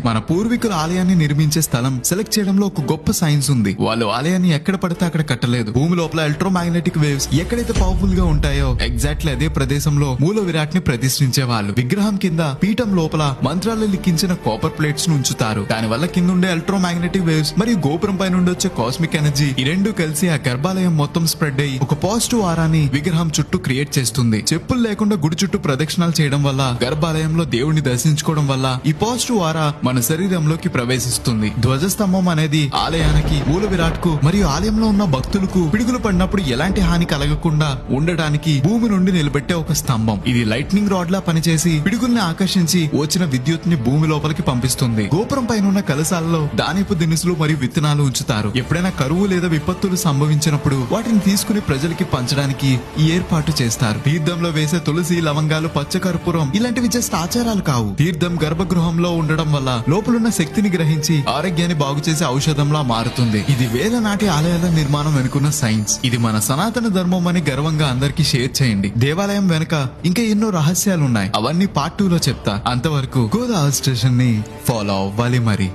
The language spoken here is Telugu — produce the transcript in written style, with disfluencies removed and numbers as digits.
మన పూర్వీకుల ఆలయాన్ని నిర్మించే స్థలం సెలెక్ట్ చేయడంలో ఒక గొప్ప సైన్స్ ఉంది. వాళ్ళు ఆలయాన్ని ఎక్కడ పడితే అక్కడ కట్టలేదు. భూమి లోపల ఎలక్ట్రోమాగ్నెటిక్ వేవ్స్ ఎక్కడైతే పవర్ఫుల్ గా ఉంటాయో ఎగ్జాక్ట్లీ అదే ప్రదేశంలో మూల విరాట్ ని ప్రతిష్ఠించే వాళ్ళు. విగ్రహం కింద పీఠం లోపల మంత్రాలు లిఖించిన కాపర్ ప్లేట్స్ ను ఉంచుతారు. దాని వల్ల కింద ఉండే ఎలక్ట్రోమాగ్నెటిక్ వేవ్స్ మరియు గోపురం పై నుండి వచ్చే కాస్మిక్ ఎనర్జీ ఈ రెండు కలిసి ఆ గర్భాలయం మొత్తం స్ప్రెడ్ అయ్యి ఒక పాజిటివ్ ఆరాని విగ్రహం చుట్టూ క్రియేట్ చేస్తుంది. చెప్పులు లేకుండా గుడి చుట్టూ ప్రదక్షిణాలు చేయడం వల్ల, గర్భాలయంలో దేవుడిని దర్శించుకోవడం వల్ల ఈ పాజిటివ్ ఆరా మన శరీరంలోకి ప్రవేశిస్తుంది. ధ్వజస్తంభం అనేది ఆలయానికి, మూల విరాట్ కు మరియు ఆలయంలో ఉన్న భక్తులకు పిడుగులు పడినప్పుడు ఎలాంటి హాని కలగకుండా ఉండడానికి భూమి నుండి నిలబెట్టే ఒక స్తంభం. ఇది లైట్నింగ్ రాడ్ లా పనిచేసి పిడుగుల్ని ఆకర్షించి వచ్చిన విద్యుత్ ని భూమి లోపలికి పంపిస్తుంది. గోపురం పైన ఉన్న కలశాలలో ధాన్యపు దినుసులు మరియు విత్తనాలు ఉంచుతారు. ఎప్పుడైనా కరువు లేదా విపత్తులు సంభవించినప్పుడు వాటిని తీసుకుని ప్రజలకి పంచడానికి ఈ ఏర్పాటు చేస్తారు. తీర్థంలో వేసే తులసి, లవంగాలు, పచ్చకర్పూరం ఇలాంటివి జస్ట్ ఆచారాలు కావు. తీర్థం గర్భగృహంలో ఉండడం వల్ల లోపలున్న శక్తిని గ్రహించి ఆరోగ్యాన్ని బాగు చేసే ఔషధంలా మారుతుంది. ఇది వేల నాటి ఆలయాల నిర్మాణం వెనుకున్న సైన్స్. ఇది మన సనాతన ధర్మం అని గర్వంగా అందరికీ షేర్ చేయండి. దేవాలయం వెనుక ఇంకా ఎన్నో రహస్యాలున్నాయి. అవన్నీ పార్ట్ 2 లో చెప్తా. అంతవరకు గోదావరి స్టేషన్ ని ఫాలో అవ్వాలి మరి.